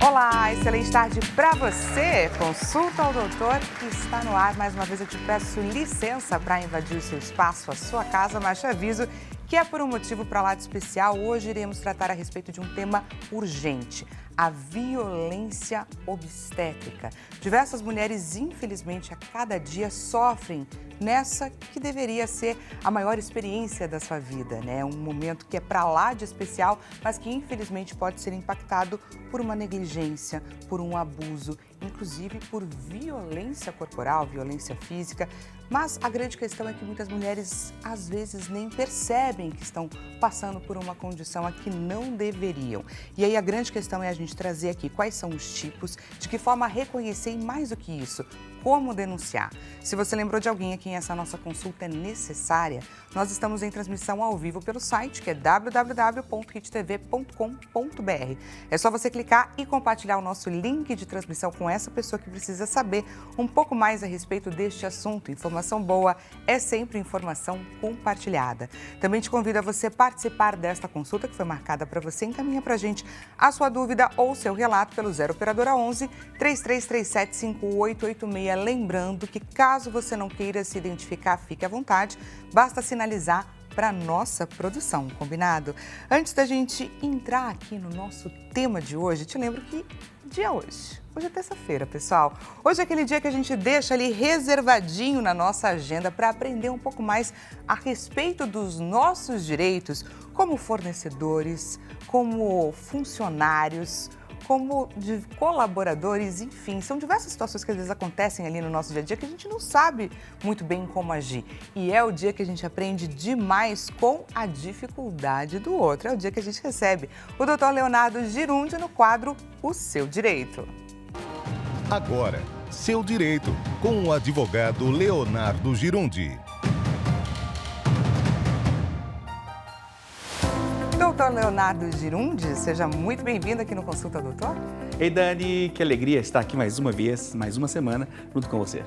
Olá, excelente tarde para você. Consulta ao doutor que está no ar. Mais uma vez eu te peço licença para invadir o seu espaço, a sua casa, mas te aviso que é por um motivo para lá de especial. Hoje iremos tratar a respeito de um tema urgente, a violência obstétrica. Diversas mulheres, infelizmente, a cada dia sofrem nessa que deveria ser a maior experiência da sua vida, né? Um momento que é para lá de especial, mas que infelizmente pode ser impactado por uma negligência, por um abuso, inclusive por violência corporal, violência física. Mas a grande questão é que muitas mulheres às vezes nem percebem que estão passando por uma condição a que não deveriam. E aí a grande questão é a gente trazer aqui quais são os tipos, de que forma reconhecer e mais do que isso, como denunciar. Se você lembrou de alguém a quem essa nossa consulta é necessária, nós estamos em transmissão ao vivo pelo site, que é www.hittv.com.br. É só você clicar e compartilhar o nosso link de transmissão com essa pessoa que precisa saber um pouco mais a respeito deste assunto. Informação boa é sempre informação compartilhada. Também te convido a você participar desta consulta que foi marcada para você. Encaminha para a gente a sua dúvida ou seu relato pelo 0 Operadora 11 3337 5886. Lembrando que caso você não queira se identificar, fique à vontade, basta sinalizar para nossa produção, combinado? Antes da gente entrar aqui no nosso tema de hoje, te lembro que dia é hoje. Hoje é terça-feira, pessoal. Hoje é aquele dia que a gente deixa ali reservadinho na nossa agenda para aprender um pouco mais a respeito dos nossos direitos como fornecedores, como funcionários, como de colaboradores, enfim, são diversas situações que às vezes acontecem ali no nosso dia a dia que a gente não sabe muito bem como agir. E é o dia que a gente aprende demais com a dificuldade do outro. É o dia que a gente recebe o Dr. Leonardo Girundi no quadro O Seu Direito. Agora, Seu Direito, com o advogado Leonardo Girundi. Doutor Leonardo Girundi, seja muito bem-vindo aqui no Consulta Doutor. Ei, Dani, que alegria estar aqui mais uma vez, mais uma semana, junto com você.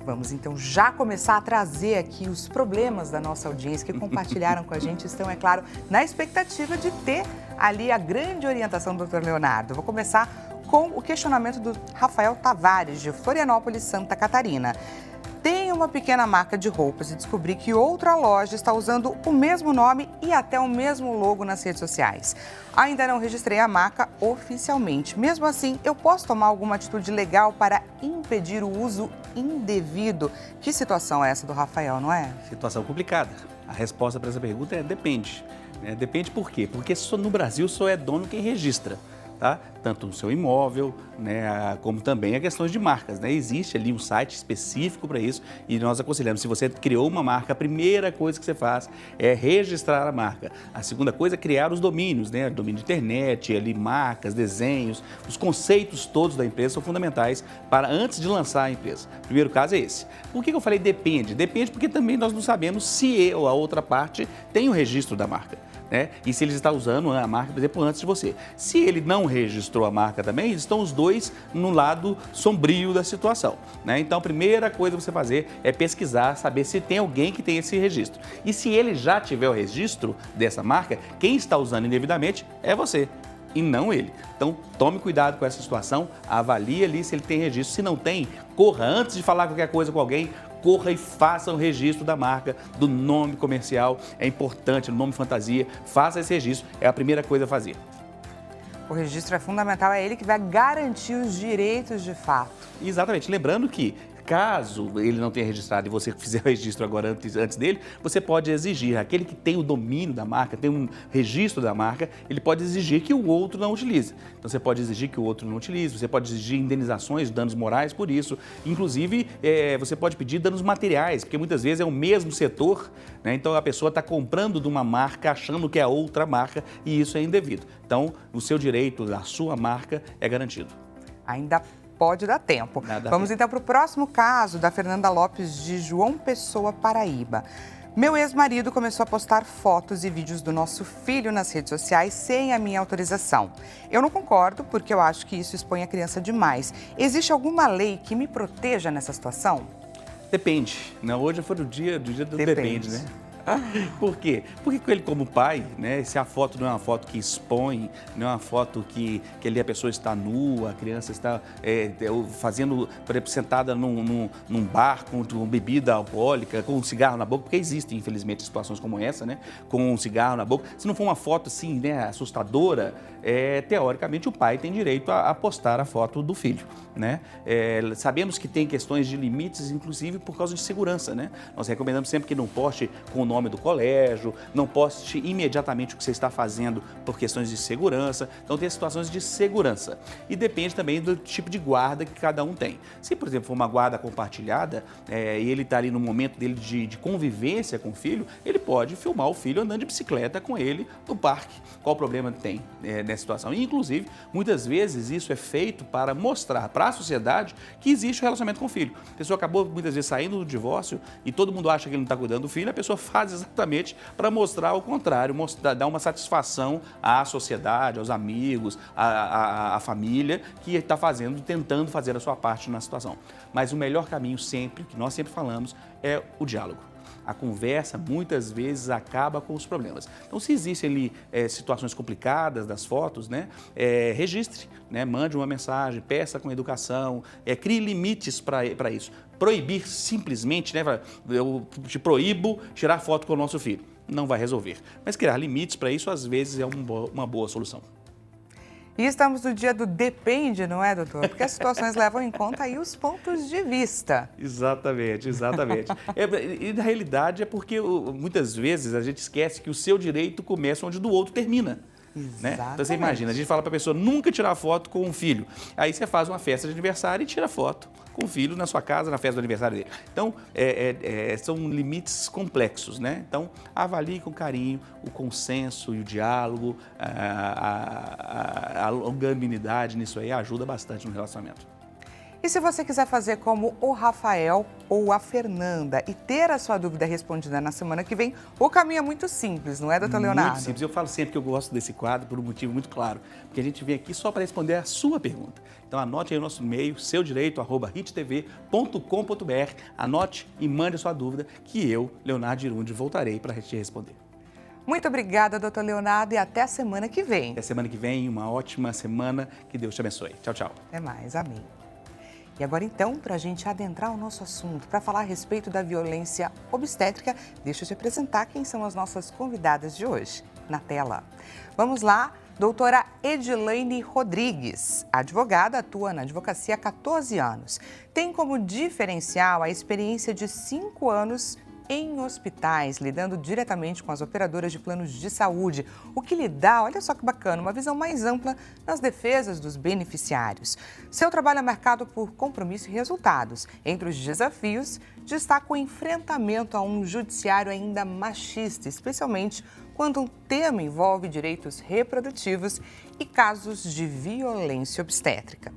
Vamos então já começar a trazer aqui os problemas da nossa audiência que compartilharam com a gente, estão, é claro, na expectativa de ter ali a grande orientação do Dr. Leonardo. Vou começar com o questionamento do Rafael Tavares, de Florianópolis, Santa Catarina. Tenho uma pequena marca de roupas e descobri que outra loja está usando o mesmo nome e até o mesmo logo nas redes sociais. Ainda não registrei a marca oficialmente. Mesmo assim, eu posso tomar alguma atitude legal para impedir o uso indevido? Que situação é essa do Rafael, não é? Situação complicada. A resposta para essa pergunta é depende. Depende por quê? Porque no Brasil só é dono quem registra. Tá? Tanto no seu imóvel, né, como também a questões de marcas, né? Existe ali um site específico para isso e nós aconselhamos, se você criou uma marca, a primeira coisa que você faz é registrar a marca. A segunda coisa é criar os domínios, né? Domínio de internet, ali, marcas, desenhos, os conceitos todos da empresa são fundamentais para antes de lançar a empresa. O primeiro caso é esse. Por que eu falei depende? Depende porque também nós não sabemos se a outra parte tem o registro da marca. Né? E se ele está usando a marca, por exemplo, antes de você. Se ele não registrou a marca também, estão os dois no lado sombrio da situação. Né? Então, a primeira coisa a você fazer é pesquisar, saber se tem alguém que tem esse registro. E se ele já tiver o registro dessa marca, quem está usando indevidamente é você e não ele. Então, tome cuidado com essa situação, avalie ali se ele tem registro. Se não tem, corra antes de falar qualquer coisa com alguém, corra e faça o registro da marca, do nome comercial, é importante, o nome fantasia, faça esse registro, é a primeira coisa a fazer. O registro é fundamental, é ele que vai garantir os direitos de fato. Exatamente, lembrando que caso ele não tenha registrado e você fizer o registro agora antes dele, você pode exigir, aquele que tem o domínio da marca, tem um registro da marca, ele pode exigir que o outro não utilize. Então você pode exigir que o outro não utilize, você pode exigir indenizações, danos morais por isso. Inclusive, você pode pedir danos materiais, porque muitas vezes é o mesmo setor, né? Então a pessoa está comprando de uma marca achando que é outra marca e isso é indevido. Então o seu direito da sua marca é garantido. Ainda pode dar tempo. Vamos então para o próximo caso da Fernanda Lopes, de João Pessoa, Paraíba. Meu ex-marido começou a postar fotos e vídeos do nosso filho nas redes sociais sem a minha autorização. Eu não concordo porque eu acho que isso expõe a criança demais. Existe alguma lei que me proteja nessa situação? Depende. Hoje foi o dia do depende, né? Por quê? Porque ele, como pai, né, se a foto não é uma foto que expõe, não é uma foto que ali a pessoa está nua, a criança está fazendo, por exemplo, sentada num bar com bebida alcoólica, com um cigarro na boca, porque existem, infelizmente, situações como essa, né, com um cigarro na boca. Se não for uma foto assim, né, assustadora, teoricamente o pai tem direito a postar a foto do filho, né? Sabemos que tem questões de limites, inclusive por causa de segurança, né? Nós recomendamos sempre que não poste com o nome do colégio, não poste imediatamente o que você está fazendo por questões de segurança. Então tem situações de segurança e depende também do tipo de guarda que cada um tem. Se, por exemplo, for uma guarda compartilhada e ele está ali no momento dele de convivência com o filho, ele pode filmar o filho andando de bicicleta com ele no parque. Qual o problema tem nessa situação? E, inclusive, muitas vezes isso é feito para mostrar para a sociedade que existe um relacionamento com o filho. A pessoa acabou muitas vezes saindo do divórcio e todo mundo acha que ele não está cuidando do filho, a pessoa faz exatamente para mostrar o contrário, dar uma satisfação à sociedade, aos amigos, à família que está tentando fazer a sua parte na situação. Mas o melhor caminho sempre, que nós sempre falamos, é o diálogo. A conversa muitas vezes acaba com os problemas. Então, se existem ali situações complicadas das fotos, né, registre, né, mande uma mensagem, peça com educação, crie limites para isso. Proibir simplesmente, né, eu te proíbo tirar foto com o nosso filho, não vai resolver. Mas criar limites para isso, às vezes, é uma boa solução. E estamos no dia do depende, não é, doutor? Porque as situações levam em conta aí os pontos de vista. Exatamente, exatamente. E na realidade é porque muitas vezes a gente esquece que o seu direito começa onde o do outro termina. Né? Então você imagina, a gente fala para a pessoa nunca tirar foto com um filho. Aí você faz uma festa de aniversário e tira foto com o filho na sua casa, na festa do aniversário dele. Então, são limites complexos, né? Então, avalie com carinho o consenso e o diálogo, a longanimidade nisso aí ajuda bastante no relacionamento. E se você quiser fazer como o Rafael ou a Fernanda e ter a sua dúvida respondida na semana que vem, o caminho é muito simples, não é, doutor Leonardo? Muito simples. Eu falo sempre que eu gosto desse quadro por um motivo muito claro, porque a gente vem aqui só para responder a sua pergunta. Então anote aí o nosso e-mail, seudireito@hittv.com.br, anote e mande a sua dúvida que eu, Leonardo Girundi, voltarei para te responder. Muito obrigada, doutor Leonardo, e até a semana que vem. Até semana que vem, uma ótima semana, que Deus te abençoe. Tchau, tchau. Até mais, amém. E agora então, para a gente adentrar o nosso assunto, para falar a respeito da violência obstétrica, deixa eu te apresentar quem são as nossas convidadas de hoje, na tela. Vamos lá, doutora Edilaine Rodrigues, advogada, atua na advocacia há 14 anos. Tem como diferencial a experiência de 5 anos em hospitais, lidando diretamente com as operadoras de planos de saúde, o que lhe dá, olha só que bacana, uma visão mais ampla nas defesas dos beneficiários. Seu trabalho é marcado por compromisso e resultados. Entre os desafios, destaca o enfrentamento a um judiciário ainda machista, especialmente quando um tema envolve direitos reprodutivos e casos de violência obstétrica.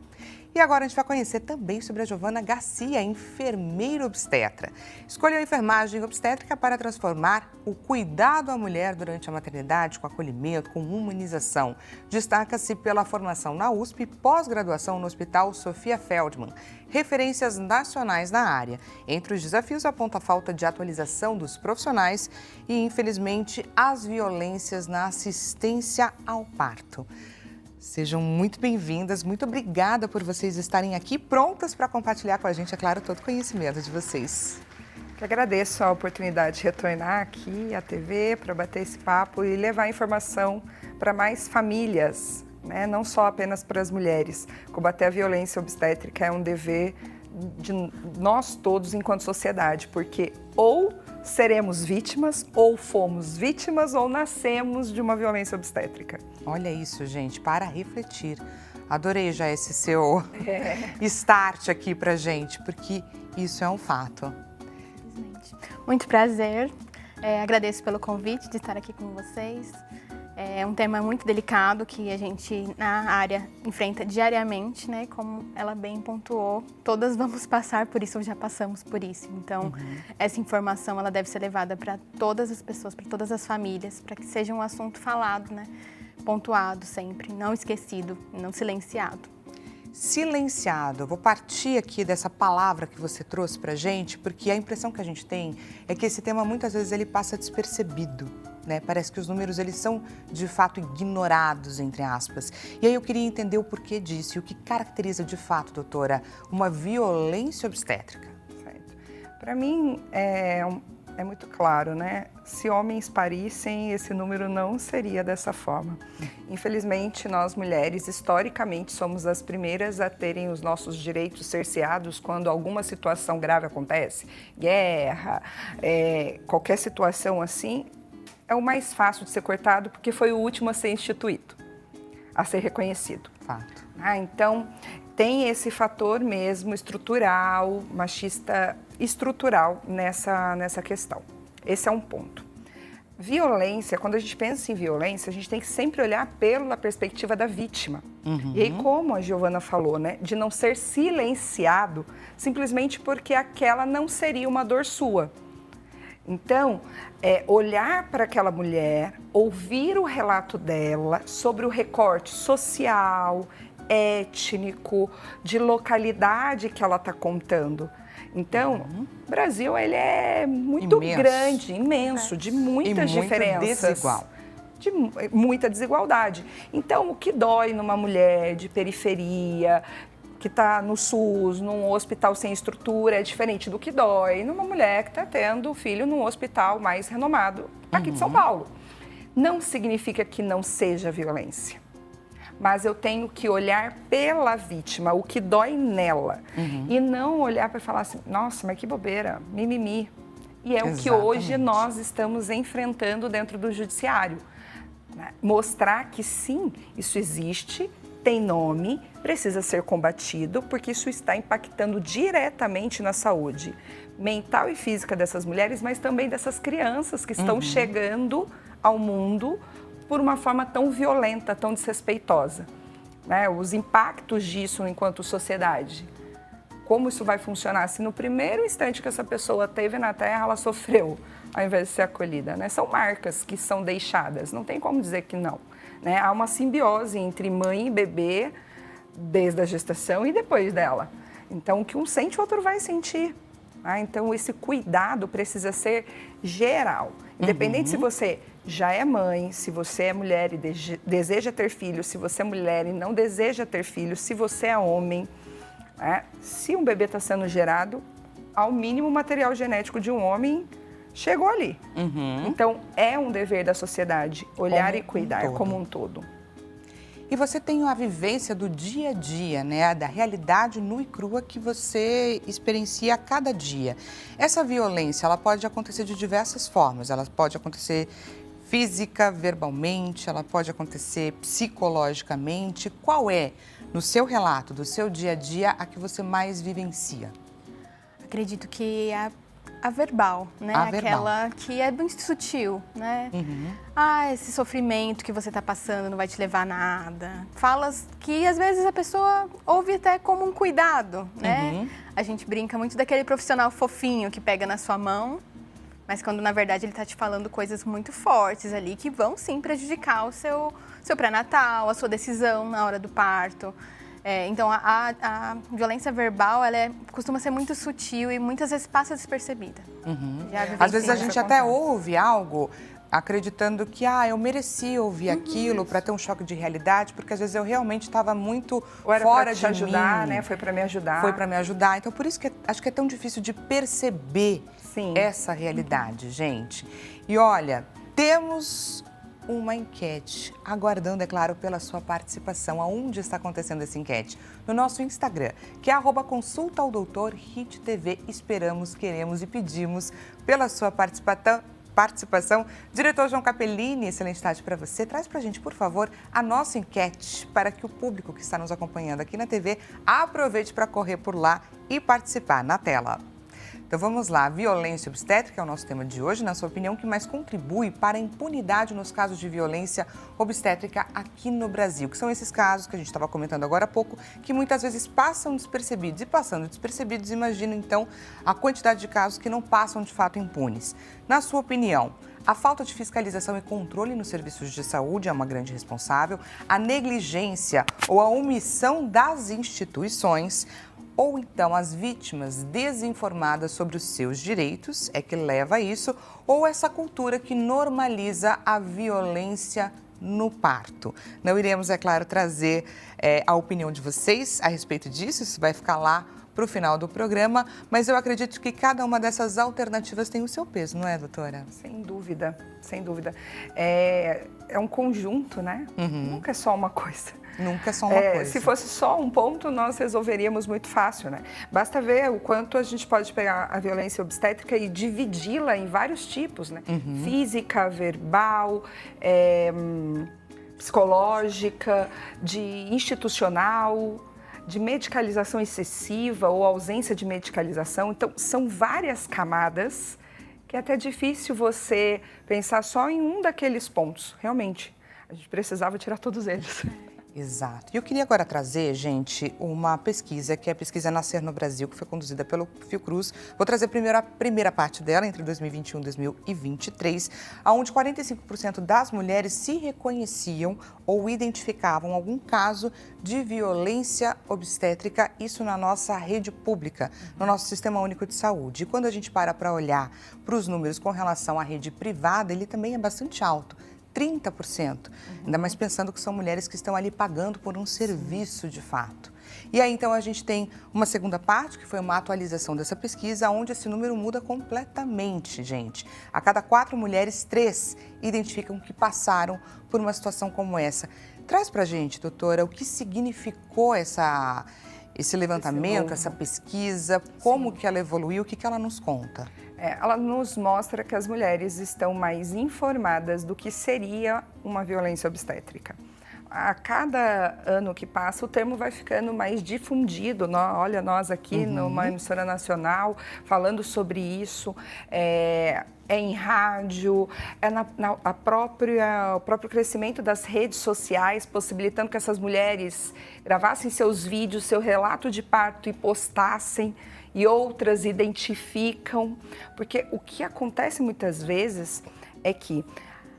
E agora a gente vai conhecer também sobre a Giovana Garcia, enfermeira obstetra. Escolheu a enfermagem obstétrica para transformar o cuidado à mulher durante a maternidade com acolhimento, com humanização. Destaca-se pela formação na USP e pós-graduação no Hospital Sofia Feldman. Referências nacionais na área. Entre os desafios aponta a falta de atualização dos profissionais e, infelizmente, as violências na assistência ao parto. Sejam muito bem-vindas, muito obrigada por vocês estarem aqui prontas para compartilhar com a gente, é claro, todo o conhecimento de vocês. Eu agradeço a oportunidade de retornar aqui à TV para bater esse papo e levar informação para mais famílias, né? Não só apenas para as mulheres. Combater a violência obstétrica é um dever de nós todos enquanto sociedade, porque ou seremos vítimas, ou fomos vítimas, ou nascemos de uma violência obstétrica. Olha isso, gente, para refletir. Adorei já esse seu start aqui pra gente, porque isso é um fato. Muito prazer, agradeço pelo convite de estar aqui com vocês. É um tema muito delicado que a gente na área enfrenta diariamente, né? Como ela bem pontuou, todas vamos passar por isso ou já passamos por isso. Então, essa informação ela deve ser levada para todas as pessoas, para todas as famílias, para que seja um assunto falado, né? Pontuado sempre, não esquecido, não silenciado. silenciado. Eu vou partir aqui dessa palavra que você trouxe pra gente, porque a impressão que a gente tem é que esse tema muitas vezes ele passa despercebido, né? Parece que os números eles são de fato ignorados, entre aspas. E aí eu queria entender o porquê disso e o que caracteriza de fato, doutora, uma violência obstétrica. Para mim é muito claro, né? Se homens parissem, esse número não seria dessa forma. Infelizmente, nós mulheres, historicamente, somos as primeiras a terem os nossos direitos cerceados quando alguma situação grave acontece. Guerra, qualquer situação assim, é o mais fácil de ser cortado porque foi o último a ser instituído, a ser reconhecido. Fato. Então, tem esse fator mesmo estrutural, machista estrutural nessa questão. Esse é um ponto. Violência, quando a gente pensa em violência, a gente tem que sempre olhar pela perspectiva da vítima. E aí, como a Giovana falou, né, de não ser silenciado simplesmente porque aquela não seria uma dor sua. Então, olhar para aquela mulher, ouvir o relato dela sobre o recorte social, étnico, de localidade que ela está contando. Então, o Brasil ele é muito grande, imenso, de muitas diferenças. Desigual. De muita desigualdade. Então, o que dói numa mulher de periferia, que está no SUS, num hospital sem estrutura, é diferente do que dói numa mulher que está tendo filho num hospital mais renomado aqui de São Paulo. Não significa que não seja violência, mas eu tenho que olhar pela vítima, o que dói nela, e não olhar para falar assim, nossa, mas que bobeira, mimimi. E é o que hoje nós estamos enfrentando dentro do judiciário. Né? Mostrar que sim, isso existe, tem nome, precisa ser combatido, porque isso está impactando diretamente na saúde mental e física dessas mulheres, mas também dessas crianças que estão chegando ao mundo por uma forma tão violenta, tão desrespeitosa. Né? Os impactos disso enquanto sociedade. Como isso vai funcionar se no primeiro instante que essa pessoa teve na Terra, ela sofreu, ao invés de ser acolhida, né? São marcas que são deixadas, não tem como dizer que não. Né? Há uma simbiose entre mãe e bebê, desde a gestação e depois dela. Então, o que um sente, o outro vai sentir. Ah, então, esse cuidado precisa ser geral. Independente se você já é mãe, se você é mulher e deseja ter filhos, se você é mulher e não deseja ter filhos, se você é homem. Né? Se um bebê está sendo gerado, ao mínimo o material genético de um homem chegou ali. Então, é um dever da sociedade olhar e cuidar como um todo. E você tem a vivência do dia a dia, né? Da realidade nua e crua que você experiencia a cada dia. Essa violência, ela pode acontecer de diversas formas. Ela pode acontecer física, verbalmente, ela pode acontecer psicologicamente. Qual é, no seu relato, do seu dia a dia, a que você mais vivencia? Acredito que a verbal, né? Aquela que é muito sutil, né? Esse sofrimento que você está passando não vai te levar a nada. Falas que às vezes a pessoa ouve até como um cuidado, né? A gente brinca muito daquele profissional fofinho que pega na sua mão, mas quando na verdade ele está te falando coisas muito fortes ali que vão sim prejudicar o seu pré-natal, a sua decisão na hora do parto. Então, a violência verbal, ela costuma ser muito sutil e muitas vezes passa despercebida. Às vezes a gente até ouve algo acreditando que eu mereci ouvir aquilo para ter um choque de realidade, porque às vezes eu realmente estava muito fora de ajudar, mim. Né? Foi para me ajudar. Foi para me ajudar. Então, por isso que acho que é tão difícil de perceber essa realidade, gente. E olha, temos uma enquete, aguardando, é claro, pela sua participação. Aonde está acontecendo essa enquete? No nosso Instagram, que é @consultaodoutor.HitTV. Esperamos, queremos e pedimos pela sua participação. Diretor João Capellini, excelente tarde para você. Traz para a gente, por favor, a nossa enquete para que o público que está nos acompanhando aqui na TV aproveite para correr por lá e participar na tela. Então vamos lá, violência obstétrica é o nosso tema de hoje. Na sua opinião, o que mais contribui para a impunidade nos casos de violência obstétrica aqui no Brasil? Que são esses casos que a gente estava comentando agora há pouco, que muitas vezes passam despercebidos. E passando despercebidos, imagina então a quantidade de casos que não passam de fato impunes. Na sua opinião, A falta de fiscalização e controle nos serviços de saúde é uma grande responsável. A negligência ou a omissão das instituições, ou então as vítimas desinformadas sobre os seus direitos é que leva a isso, ou essa cultura que normaliza a violência no parto. Não iremos, é claro, trazer a opinião de vocês a respeito disso, isso vai ficar lá para o final do programa, mas eu acredito que cada uma dessas alternativas tem o seu peso, não é, doutora? Sem dúvida, sem dúvida. É um conjunto, né? Nunca é só uma coisa. Nunca é só uma coisa. Se fosse só um ponto, nós resolveríamos muito fácil, né? Basta ver o quanto a gente pode pegar a violência obstétrica e dividi-la em vários tipos, né? Física, verbal, psicológica, de institucional, de medicalização excessiva ou ausência de medicalização. Então, são várias camadas que é até difícil você pensar só em um daqueles pontos. Realmente, a gente precisava tirar todos eles. Exato. E eu queria agora trazer, gente, uma pesquisa, que é a pesquisa Nascer no Brasil, que foi conduzida pelo Fiocruz. Vou trazer primeiro a primeira parte dela, entre 2021 e 2023, onde 45% das mulheres se reconheciam ou identificavam algum caso de violência obstétrica, isso na nossa rede pública, no nosso Sistema Único de Saúde. E quando a gente para olhar para os números com relação à rede privada, ele também é bastante alto. 30%, ainda mais pensando que são mulheres que estão ali pagando por um serviço de fato. E aí, então, a gente tem uma segunda parte, que foi uma atualização dessa pesquisa, onde esse número muda completamente, gente. A cada 4 mulheres, 3 identificam que passaram por uma situação como essa. Traz pra gente, doutora, o que significou esse levantamento, essa pesquisa, como que ela evoluiu, o que ela nos conta? Ela nos mostra que as mulheres estão mais informadas do que seria uma violência obstétrica. A cada ano que passa, o termo vai ficando mais difundido. Olha, nós aqui numa emissora nacional falando sobre isso, em rádio, o próprio crescimento das redes sociais, possibilitando que essas mulheres gravassem seus vídeos, seu relato de parto e postassem, e outras identificam, porque o que acontece muitas vezes é que,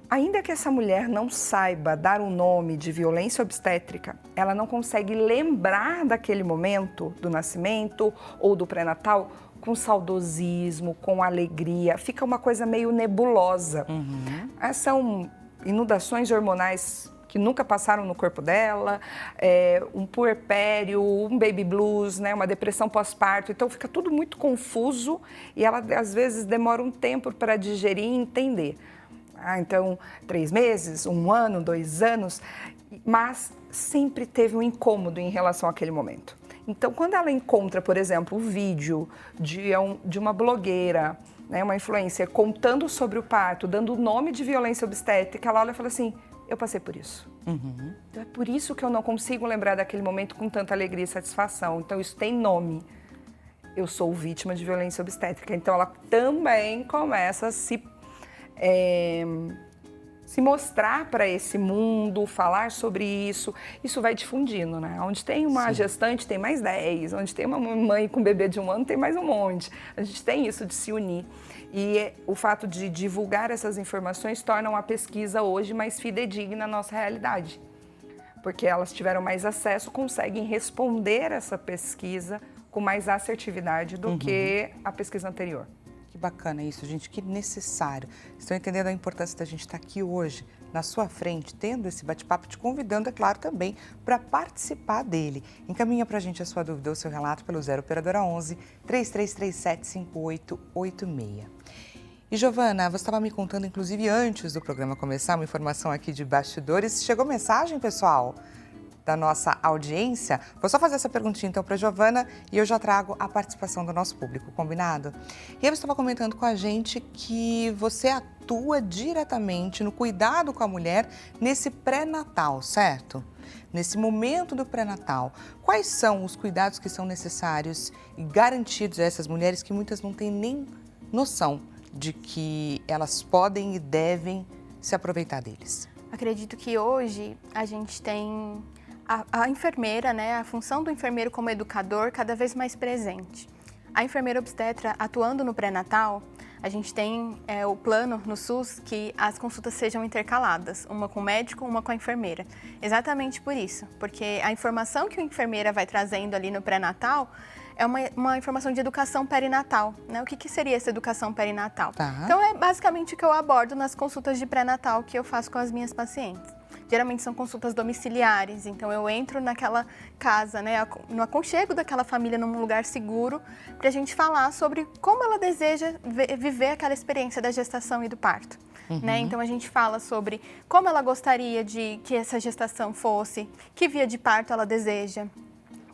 ainda que essa mulher não saiba dar um nome de violência obstétrica, ela não consegue lembrar daquele momento do nascimento ou do pré-natal com saudosismo, com alegria, fica uma coisa meio nebulosa. São inundações hormonais que nunca passaram no corpo dela, um puerpério, um baby blues, né, uma depressão pós-parto. Então, fica tudo muito confuso e ela, às vezes, demora um tempo para digerir e entender. Então, 3 meses, 1 ano, 2 anos, mas sempre teve um incômodo em relação àquele momento. Então, quando ela encontra, por exemplo, um vídeo de uma blogueira, né, uma influencer, contando sobre o parto, dando o nome de violência obstétrica, ela olha e fala assim: eu passei por isso. Então, é por isso que eu não consigo lembrar daquele momento com tanta alegria e satisfação. Então, isso tem nome. Eu sou vítima de violência obstétrica. Então, ela também começa a se mostrar para esse mundo, falar sobre isso. Isso vai difundindo, né? Onde tem uma gestante, tem mais 10. Onde tem uma mãe com um bebê de 1 ano, tem mais um monte. A gente tem isso de se unir. E o fato de divulgar essas informações torna a pesquisa hoje mais fidedigna à nossa realidade. Porque elas tiveram mais acesso, conseguem responder essa pesquisa com mais assertividade do que a pesquisa anterior. Que bacana isso, gente, que necessário. Estão entendendo a importância da gente estar aqui hoje, na sua frente, tendo esse bate-papo, te convidando, é claro, também para participar dele. Encaminha para a gente a sua dúvida ou seu relato pelo 0 Operadora 11 3337 5886. E, Giovana, você estava me contando, inclusive, antes do programa começar, uma informação aqui de bastidores. Chegou mensagem, pessoal, da nossa audiência? Vou só fazer essa perguntinha, então, para a Giovana e eu já trago a participação do nosso público, combinado? E aí você estava comentando com a gente que você atua diretamente no cuidado com a mulher nesse pré-natal, certo? Nesse momento do pré-natal. Quais são os cuidados que são necessários e garantidos a essas mulheres que muitas não têm nem noção de que elas podem e devem se aproveitar deles? Acredito que hoje a gente tem a enfermeira, né, a função do enfermeiro como educador cada vez mais presente. A enfermeira obstetra atuando no pré-natal, a gente tem o plano no SUS que as consultas sejam intercaladas, uma com o médico, uma com a enfermeira. Exatamente por isso, porque a informação que a enfermeira vai trazendo ali no pré-natal é uma informação de educação perinatal, né? O que seria essa educação perinatal? Tá. Então, é basicamente o que eu abordo nas consultas de pré-natal que eu faço com as minhas pacientes. Geralmente são consultas domiciliares, então eu entro naquela casa, né, no aconchego daquela família, num lugar seguro, para a gente falar sobre como ela deseja viver aquela experiência da gestação e do parto. Né? Então a gente fala sobre como ela gostaria de que essa gestação fosse, que via de parto ela deseja,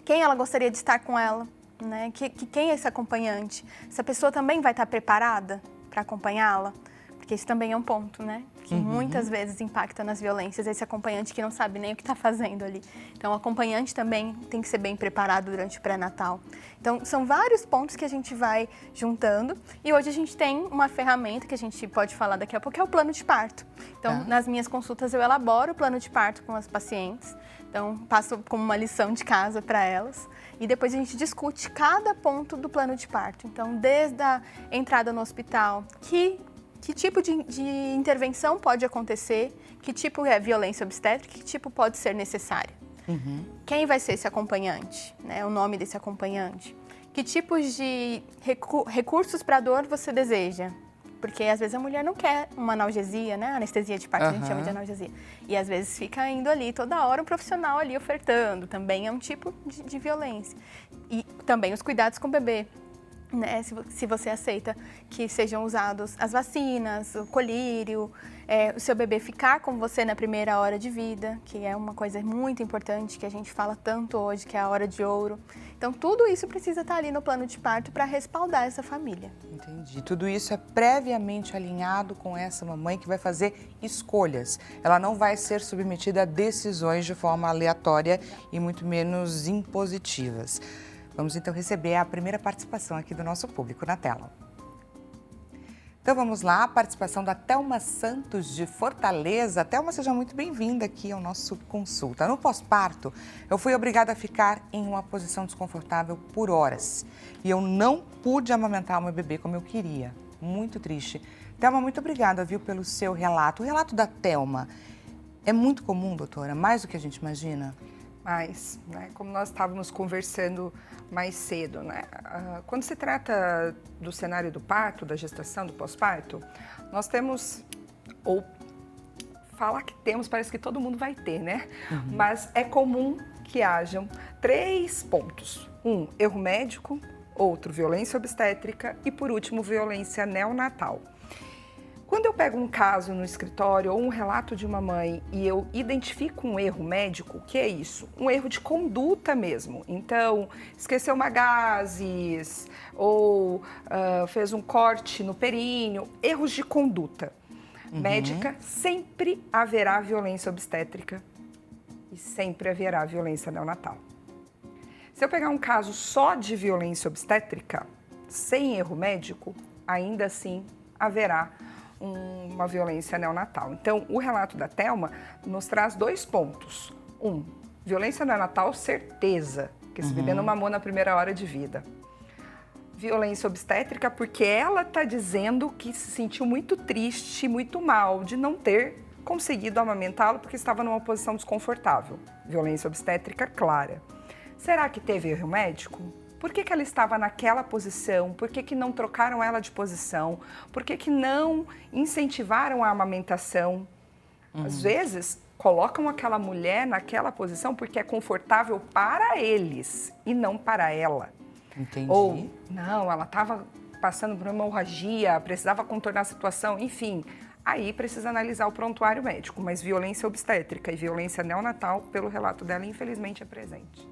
quem ela gostaria de estar com ela, né? Quem é esse acompanhante? Essa pessoa também vai estar preparada para acompanhá-la? Porque isso também é um ponto, né? Que muitas vezes impacta nas violências, esse acompanhante que não sabe nem o que está fazendo ali. Então, o acompanhante também tem que ser bem preparado durante o pré-natal. Então, são vários pontos que a gente vai juntando. E hoje a gente tem uma ferramenta que a gente pode falar daqui a pouco, que é o plano de parto. Então, nas minhas consultas, eu elaboro o plano de parto com as pacientes. Então, passo como uma lição de casa para elas. E depois a gente discute cada ponto do plano de parto. Então, desde a entrada no hospital, que tipo de intervenção pode acontecer, que tipo é violência obstétrica, que tipo pode ser necessária. Quem vai ser esse acompanhante, né? O nome desse acompanhante. Que tipos de recursos para dor você deseja? Porque às vezes a mulher não quer uma analgesia, né? Anestesia de parto, a gente chama de analgesia. E às vezes fica indo ali toda hora um profissional ali ofertando. Também é um tipo de violência. E também os cuidados com o bebê. Né, se você aceita que sejam usados as vacinas, o colírio, o seu bebê ficar com você na primeira hora de vida, que é uma coisa muito importante que a gente fala tanto hoje, que é a hora de ouro. Então, tudo isso precisa estar ali no plano de parto para respaldar essa família. Entendi. Tudo isso é previamente alinhado com essa mamãe que vai fazer escolhas. Ela não vai ser submetida a decisões de forma aleatória e muito menos impositivas. Vamos então receber a primeira participação aqui do nosso público na tela. Então vamos lá, a participação da Thelma Santos de Fortaleza. Thelma, seja muito bem-vinda aqui ao nosso consulta. No pós-parto, eu fui obrigada a ficar em uma posição desconfortável por horas. E eu não pude amamentar o meu bebê como eu queria. Muito triste. Thelma, muito obrigada, viu, pelo seu relato. O relato da Thelma é muito comum, doutora? Mais do que a gente imagina? Mais, né? Como nós estávamos conversando mais cedo, né? Quando se trata do cenário do parto, da gestação, do pós-parto, nós temos, ou falar que temos, parece que todo mundo vai ter, né? Mas é comum que hajam 3 pontos. Erro médico, outro, violência obstétrica e, por último, violência neonatal. Quando eu pego um caso no escritório ou um relato de uma mãe e eu identifico um erro médico, o que é isso? Um erro de conduta mesmo. Então, esqueceu uma gases ou fez um corte no períneo, erros de conduta. Médica, sempre haverá violência obstétrica e sempre haverá violência neonatal. Se eu pegar um caso só de violência obstétrica, sem erro médico, ainda assim haverá uma violência neonatal. Então, o relato da Thelma nos traz 2 pontos. Violência neonatal, certeza, que esse bebê não mamou na primeira hora de vida. Violência obstétrica, porque ela está dizendo que se sentiu muito triste, muito mal de não ter conseguido amamentá-lo porque estava numa posição desconfortável. Violência obstétrica clara. Será que teve erro médico? Por que ela estava naquela posição? Por que não trocaram ela de posição? Por que não incentivaram a amamentação? Às vezes, colocam aquela mulher naquela posição porque é confortável para eles e não para ela. Entendi. Ou, não, ela estava passando por uma hemorragia, precisava contornar a situação, enfim. Aí precisa analisar o prontuário médico, mas violência obstétrica e violência neonatal, pelo relato dela, infelizmente é presente.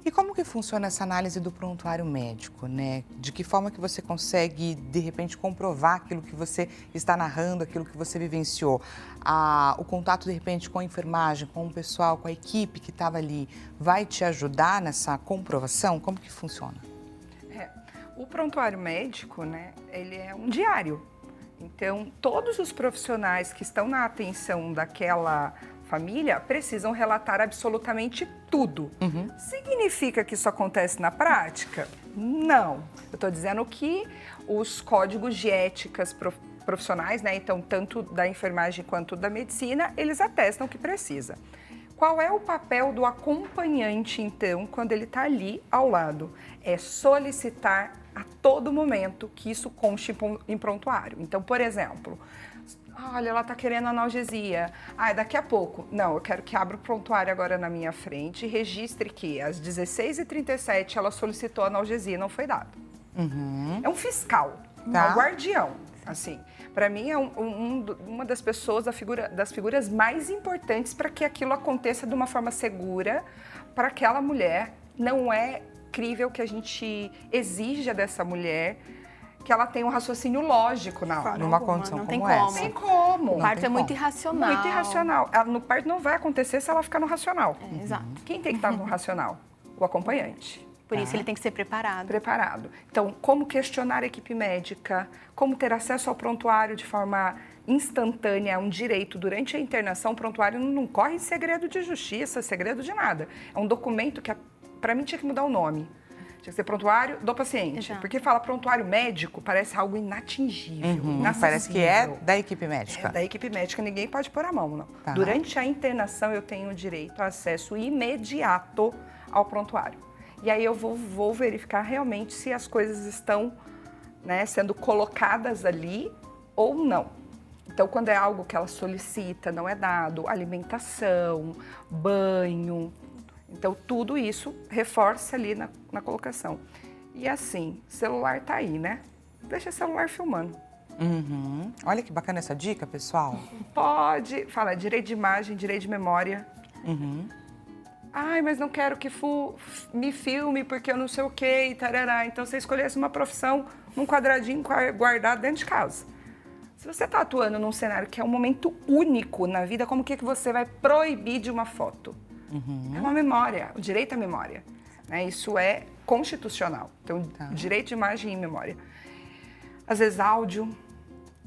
E como que funciona essa análise do prontuário médico, né? De que forma que você consegue, de repente, comprovar aquilo que você está narrando, aquilo que você vivenciou? O contato, de repente, com a enfermagem, com o pessoal, com a equipe que estava ali, vai te ajudar nessa comprovação? Como que funciona? O prontuário médico, né, ele é um diário. Então, todos os profissionais que estão na atenção daquela família precisam relatar absolutamente tudo. Significa que isso acontece na prática? Não. Eu estou dizendo que os códigos de éticas profissionais, né? Então, tanto da enfermagem quanto da medicina, eles atestam que precisa. Qual é o papel do acompanhante, então, quando ele está ali ao lado? É solicitar a todo momento que isso conste em prontuário. Então, por exemplo, olha, ela está querendo analgesia. Daqui a pouco. Não, eu quero que abra o prontuário agora na minha frente e registre que às 16h37 ela solicitou analgesia e não foi dado. É um fiscal, é um guardião. Assim, para mim é uma das pessoas, das figuras mais importantes para que aquilo aconteça de uma forma segura para aquela mulher. Não é crível que a gente exija dessa mulher que ela tenha um raciocínio lógico na hora. Numa condição como essa. Não tem como. O parto é muito irracional. Muito irracional. No parto não vai acontecer se ela ficar no racional. Exato. Quem tem que estar no racional? O acompanhante. Por isso ele tem que ser preparado. Preparado. Então, como questionar a equipe médica, como ter acesso ao prontuário de forma instantânea, é um direito durante a internação. O prontuário não corre em segredo de justiça, segredo de nada. É um documento que, para mim, tinha que mudar o nome. Tinha que ser prontuário do paciente. Exato. Porque fala prontuário médico, parece algo inatingível. Parece que é da equipe médica. É da equipe médica, ninguém pode pôr a mão, não. Tá. Durante a internação, eu tenho direito a acesso imediato ao prontuário. E aí eu vou verificar realmente se as coisas estão, né, sendo colocadas ali ou não. Então, quando é algo que ela solicita, não é dado, alimentação, banho. Então, tudo isso reforça ali na colocação. E assim, celular tá aí, né? Deixa o celular filmando. Olha que bacana essa dica, pessoal. Pode, fala direito de imagem, direito de memória. Mas não quero que me filme porque eu não sei o quê e tarará. Então, você escolhesse uma profissão num quadradinho guardado dentro de casa. Se você está atuando num cenário que é um momento único na vida, como que você vai proibir de uma foto? É uma memória, o direito à memória. Né? Isso é constitucional. Então, direito de imagem e memória. Às vezes, áudio.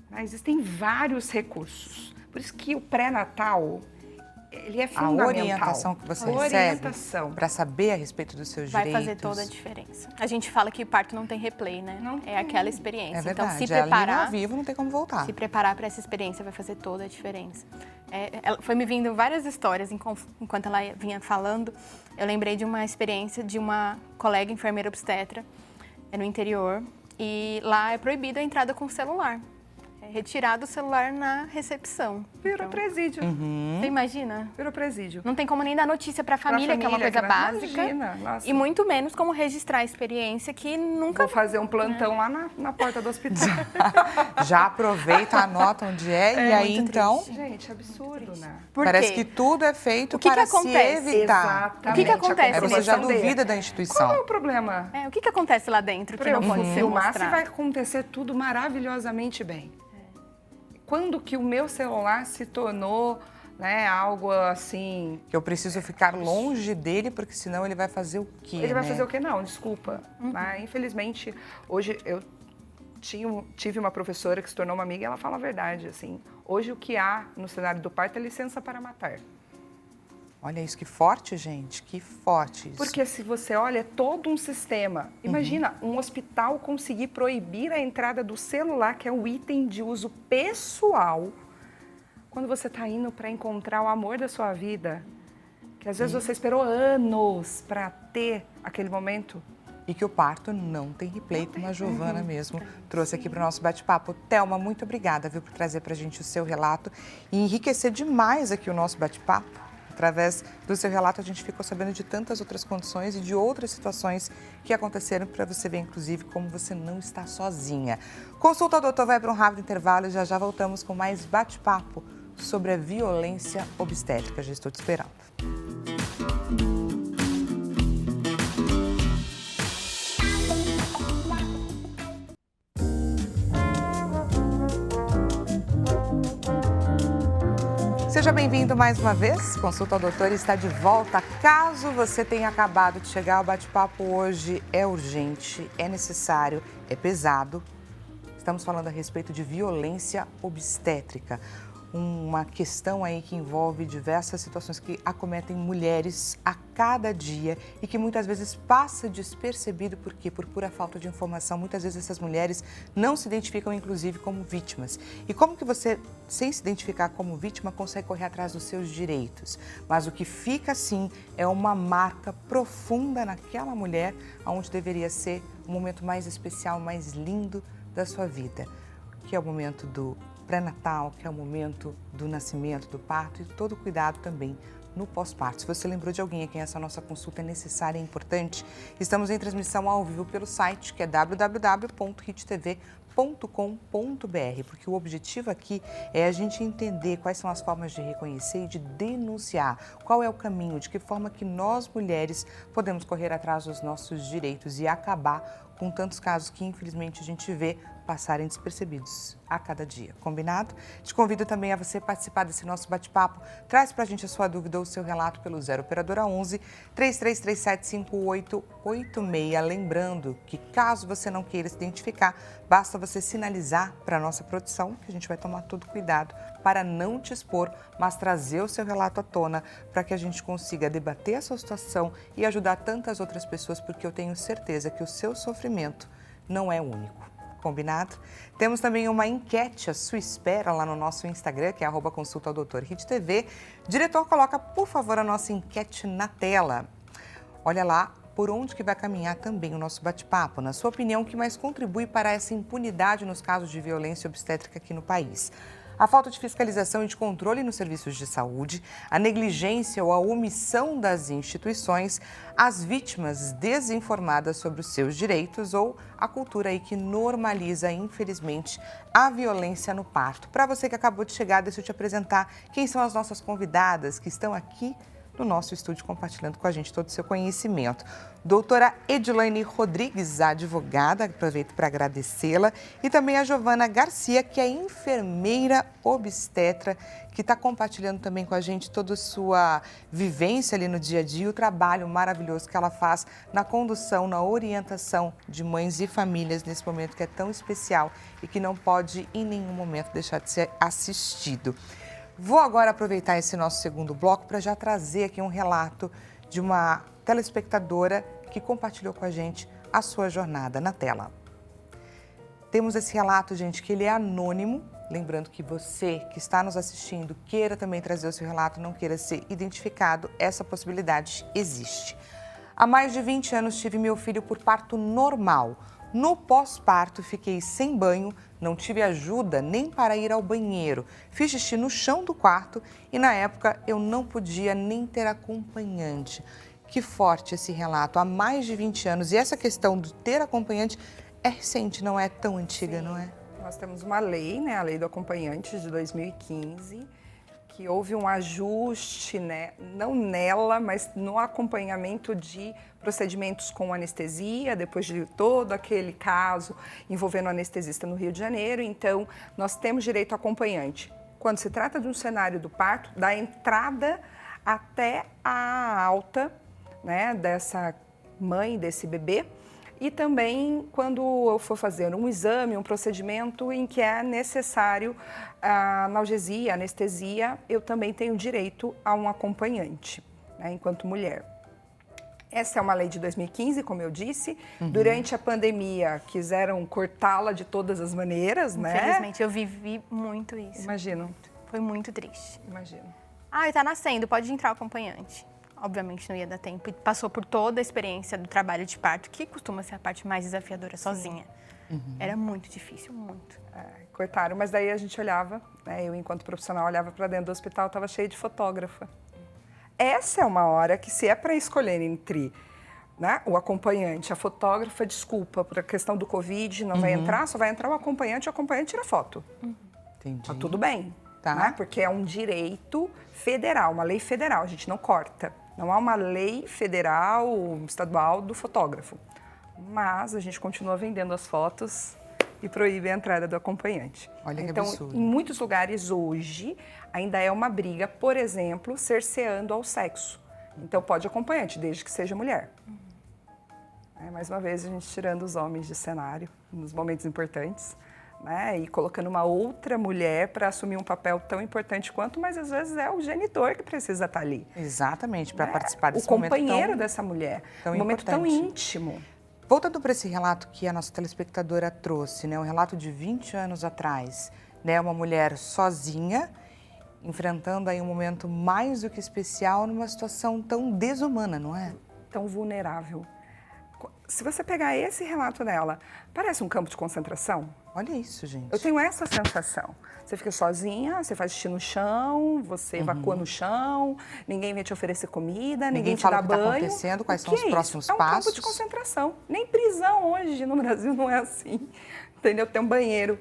Né? Existem vários recursos. Por isso que o pré-natal, ele é fundamental. A orientação que você recebe para saber a respeito dos seus direitos. Vai fazer toda a diferença. A gente fala que parto não tem replay, né? Não tem. É aquela experiência. É verdade. Então, se preparar... Ali ao vivo não tem como voltar. Se preparar para essa experiência vai fazer toda a diferença. Foi me vindo várias histórias enquanto ela vinha falando. Eu lembrei de uma experiência de uma colega enfermeira obstetra no interior. E lá é proibida a entrada com celular. Retirado o celular na recepção. Virou presídio. Você imagina? Virou presídio. Não tem como nem dar notícia para a família, que é uma coisa básica. Imagina, nossa. E muito menos como registrar a experiência que nunca... Vou fazer um plantão lá na porta do hospital. Já aproveita, anota onde e aí então... Triste. Gente, absurdo, né? Parece que tudo é feito para se evitar. Exatamente. O que acontece? Você já duvida da instituição. Qual é o problema? O que acontece lá dentro que não pode ser filmar se mostrado? vai acontecer tudo maravilhosamente bem. Quando que o meu celular se tornou, né, algo assim... Que eu preciso ficar longe dele, porque senão ele vai fazer o quê? Ele vai fazer o quê? Não, desculpa. Mas, infelizmente, hoje eu tive uma professora que se tornou uma amiga e ela fala a verdade, assim. Hoje o que há no cenário do parto é licença para matar. Olha isso, que forte, gente, que forte isso. Porque se você olha, é todo um sistema. Imagina um hospital conseguir proibir a entrada do celular, que é um item de uso pessoal, quando você está indo para encontrar o amor da sua vida, que às vezes você esperou anos para ter aquele momento. E que o parto não tem replay, como a Giovana mesmo trouxe aqui para o nosso bate-papo. Thelma, muito obrigada, viu, por trazer para a gente o seu relato e enriquecer demais aqui o nosso bate-papo. Através do seu relato, a gente ficou sabendo de tantas outras condições e de outras situações que aconteceram para você ver, inclusive, como você não está sozinha. Consulta ao doutor vai para um rápido intervalo e já voltamos com mais bate-papo sobre a violência obstétrica. Já estou te esperando. Seja bem-vindo mais uma vez. Consulta ao Doutor está de volta. Caso você tenha acabado de chegar, o bate-papo hoje é urgente, é necessário, é pesado. Estamos falando a respeito de violência obstétrica. uma questão aí que envolve diversas situações que acometem mulheres a cada dia e que muitas vezes passa despercebido, porque por pura falta de informação, muitas vezes essas mulheres não se identificam inclusive como vítimas. E como que você, sem se identificar como vítima, consegue correr atrás dos seus direitos? Mas o que fica sim é uma marca profunda naquela mulher, onde deveria ser o momento mais especial, mais lindo da sua vida, que é o momento do pré-natal, que é o momento do nascimento, do parto e todo o cuidado também no pós-parto. Se você lembrou de alguém a quem essa nossa consulta é necessária e importante, estamos em transmissão ao vivo pelo site, que é www.hittv.com.br, porque o objetivo aqui é a gente entender quais são as formas de reconhecer e de denunciar, qual é o caminho, de que forma que nós mulheres podemos correr atrás dos nossos direitos e acabar com tantos casos que infelizmente a gente vê passarem despercebidos a cada dia. Combinado? Te convido também a você participar desse nosso bate-papo. Traz pra gente a sua dúvida ou o seu relato pelo 0 Operadora 11 3337 5886. Lembrando que caso você não queira se identificar, basta você sinalizar para a nossa produção, que a gente vai tomar todo cuidado para não te expor, mas trazer o seu relato à tona para que a gente consiga debater a sua situação e ajudar tantas outras pessoas, porque eu tenho certeza que o seu sofrimento não é único. Combinado? Temos também uma enquete à sua espera lá no nosso Instagram, que é @consultadoutorhittv. Diretor, coloca, por favor, a nossa enquete na tela. Olha lá por onde que vai caminhar também o nosso bate-papo. Na sua opinião, o que mais contribui para essa impunidade nos casos de violência obstétrica aqui no país? A falta de fiscalização e de controle nos serviços de saúde, a negligência ou a omissão das instituições, as vítimas desinformadas sobre os seus direitos ou a cultura aí que normaliza, infelizmente, a violência no parto. Para você que acabou de chegar, deixa eu te apresentar quem são as nossas convidadas que estão aqui no nosso estúdio compartilhando com a gente todo o seu conhecimento. Doutora Edilane Rodrigues, advogada, aproveito para agradecê-la, e também a Giovana Garcia, que é enfermeira obstetra, que está compartilhando também com a gente toda a sua vivência ali no dia a dia, o trabalho maravilhoso que ela faz na condução, na orientação de mães e famílias nesse momento que é tão especial e que não pode em nenhum momento deixar de ser assistido. Vou agora aproveitar esse nosso segundo bloco para já trazer aqui um relato de uma telespectadora que compartilhou com a gente a sua jornada na tela. Temos esse relato, gente, que ele é anônimo. Lembrando que você que está nos assistindo queira também trazer o seu relato, não queira ser identificado, essa possibilidade existe. Há mais de 20 anos tive meu filho por parto normal. No pós-parto, fiquei sem banho, não tive ajuda nem para ir ao banheiro. Fiz xixi no chão do quarto e, na época, eu não podia nem ter acompanhante. Que forte esse relato, há mais de 20 anos. E essa questão de ter acompanhante é recente, não é tão antiga, Sim. Não é? Nós temos uma lei, né, a Lei do Acompanhante de 2015, que houve um ajuste, né, não nela, mas no acompanhamento de procedimentos com anestesia, depois de todo aquele caso envolvendo anestesista no Rio de Janeiro. Então, nós temos direito ao acompanhante. Quando se trata de um cenário do parto, da entrada até a alta, né, dessa mãe, desse bebê, e também quando eu for fazer um exame, um procedimento em que é necessário a analgesia, anestesia, eu também tenho direito a um acompanhante, né, enquanto mulher. Essa é uma lei de 2015, como eu disse. Durante a pandemia, quiseram cortá-la de todas as maneiras, né? Infelizmente, eu vivi muito isso. Imagino, Foi muito triste. imagino. Ah, ele tá nascendo, pode entrar o acompanhante. Obviamente não ia dar tempo. E passou por toda a experiência do trabalho de parto, que costuma ser a parte mais desafiadora sozinha. Era muito difícil, muito. Cortaram, mas daí a gente olhava, né, eu enquanto profissional olhava para dentro do hospital, estava cheio de fotógrafa. Essa é uma hora que, se é para escolher entre, né, o acompanhante, a fotógrafa, desculpa, por a questão do Covid, não vai entrar, só vai entrar o acompanhante tira foto. Entendi. Tá tudo bem, Tá. né? Porque é um direito federal, uma lei federal, a gente não corta. Não há uma lei federal, estadual do fotógrafo. Mas a gente continua vendendo as fotos e proíbe a entrada do acompanhante. Olha que então, absurdo. em muitos lugares hoje, ainda é uma briga, por exemplo, cerceando ao sexo. Então, pode acompanhante, desde que seja mulher. Mais uma vez, a gente tirando os homens de cenário, nos momentos importantes, né? E colocando uma outra mulher para assumir um papel tão importante quanto, mas às vezes é o genitor que precisa estar ali. Exatamente, para Né? participar desse o companheiro dessa mulher, um momento tão íntimo. Voltando para esse relato que a nossa telespectadora trouxe, né, um relato de 20 anos atrás, né, uma mulher sozinha, enfrentando aí um momento mais do que especial numa situação tão desumana, não é? Tão vulnerável. Se você pegar esse relato dela, parece um campo de concentração? Olha isso, gente. Eu tenho essa sensação. Você fica sozinha, você faz xixi no chão, você evacua no chão, ninguém vem te oferecer comida, ninguém te fala dá o que está banho. acontecendo, quais são os próximos passos. É um passos. campo de concentração. Nem prisão hoje no Brasil não é assim. Entendeu? Tem um banheiro,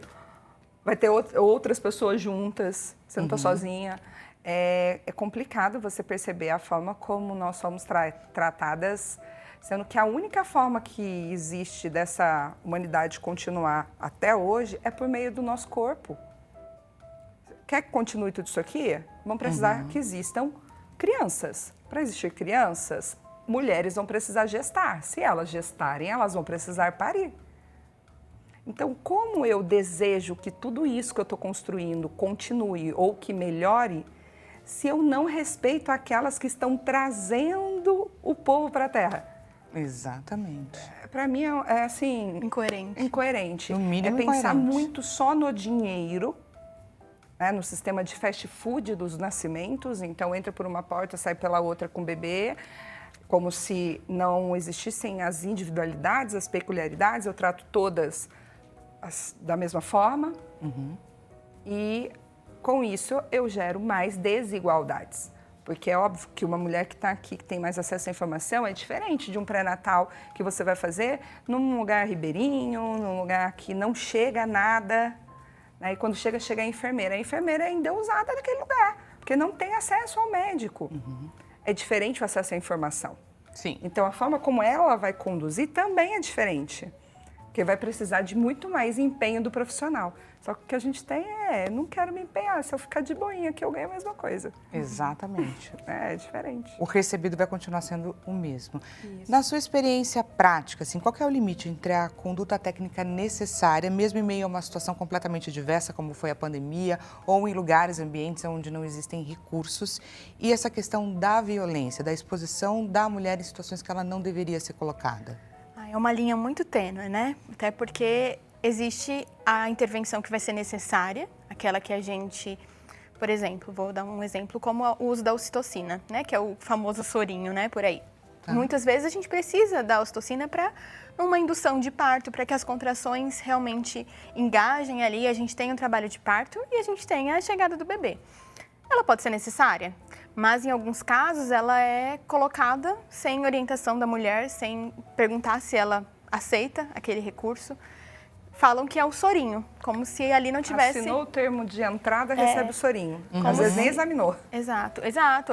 vai ter outras pessoas juntas, você não está sozinha. É complicado você perceber a forma como nós somos tratadas, sendo que a única forma que existe dessa humanidade continuar até hoje é por meio do nosso corpo. Quer que continue tudo isso aqui? Vão precisar que existam crianças. Para existir crianças, mulheres vão precisar gestar. Se elas gestarem, elas vão precisar parir. Então, como eu desejo que tudo isso que eu estou construindo continue ou que melhore, se eu não respeito aquelas que estão trazendo o povo para a Terra? Exatamente. Para mim é assim... Incoerente. No mínimo, é pensar incoerente. muito só no dinheiro, né, no sistema de fast food dos nascimentos. Então, entra por uma porta, sai pela outra com o bebê, como se não existissem as individualidades, as peculiaridades. Eu trato todas da mesma forma. E, com isso, eu gero mais desigualdades. Porque é óbvio que uma mulher que está aqui, que tem mais acesso à informação, é diferente de um pré-natal que você vai fazer num lugar ribeirinho, num lugar que não chega a nada. Né? E quando chega a enfermeira. A enfermeira é endeusada naquele lugar, porque não tem acesso ao médico. É diferente o acesso à informação. Sim. Então, a forma como ela vai conduzir também é diferente. Porque vai precisar de muito mais empenho do profissional. Só que o que a gente tem não quero me empenhar. Se eu ficar de boinha aqui, eu ganho a mesma coisa. Exatamente. É diferente. O recebido vai continuar sendo o mesmo. Isso. Na sua experiência prática, assim, qual que é o limite entre a conduta técnica necessária, mesmo em meio a uma situação completamente diversa, como foi a pandemia, ou em lugares, ambientes onde não existem recursos, e essa questão da violência, da exposição da mulher em situações que ela não deveria ser colocada? É uma linha muito tênue, né? Até porque existe a intervenção que vai ser necessária, aquela que a gente, por exemplo, vou dar um exemplo como o uso da ocitocina, né? Que é o famoso sorinho, né? Por aí. Muitas vezes a gente precisa da ocitocina para uma indução de parto, para que as contrações realmente engajem ali, a gente tenha um trabalho de parto e a gente tenha a chegada do bebê. Ela pode ser necessária, mas em alguns casos ela é colocada sem orientação da mulher, sem perguntar se ela aceita aquele recurso. Falam que é o sorinho, como se ali não tivesse... Assinou o termo de entrada, recebe o sorinho. Às vezes nem examinou. Exato.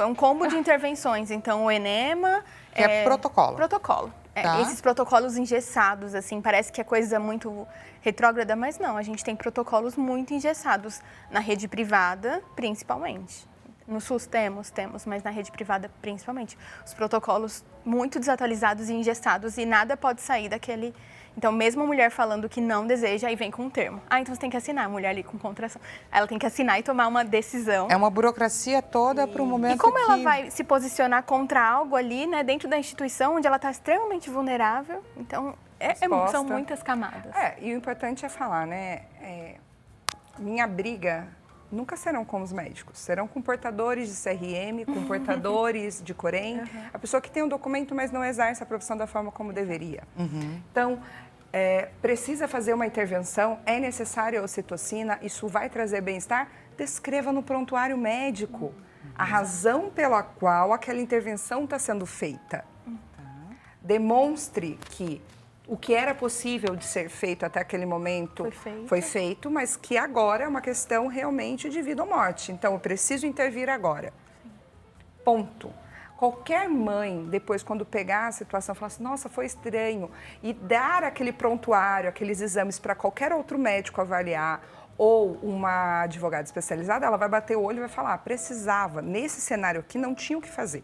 É um combo de intervenções. Então, o enema... É protocolo. Protocolo. Tá. Esses protocolos engessados, assim, parece que é coisa muito retrógrada, mas não. A gente tem protocolos muito engessados na rede privada, principalmente. No SUS temos, mas na rede privada principalmente. Os protocolos muito desatualizados e engessados e nada pode sair daquele... Então, mesmo a mulher falando que não deseja, aí vem com um termo. Então você tem que assinar, a mulher ali com contração. Ela tem que assinar e tomar uma decisão. É uma burocracia toda para um momento E como ela vai se posicionar contra algo ali, né, dentro da instituição, onde ela está extremamente vulnerável? Então, são muitas camadas. E o importante é falar, né? Minha briga nunca serão com os médicos, serão com portadores de CRM, com portadores de Corém, a pessoa que tem um documento, mas não exerce a profissão da forma como deveria. Então, precisa fazer uma intervenção, é necessária a ocitocina, isso vai trazer bem-estar? Descreva no prontuário médico a razão pela qual aquela intervenção está sendo feita. Demonstre que o que era possível de ser feito até aquele momento foi feito, mas que agora é uma questão realmente de vida ou morte. Então, eu preciso intervir agora. Ponto. Qualquer mãe, depois, quando pegar a situação, falar assim, nossa, foi estranho, e dar aquele prontuário, aqueles exames para qualquer outro médico avaliar, ou uma advogada especializada, ela vai bater o olho e vai falar, precisava, nesse cenário aqui, não tinha o que fazer.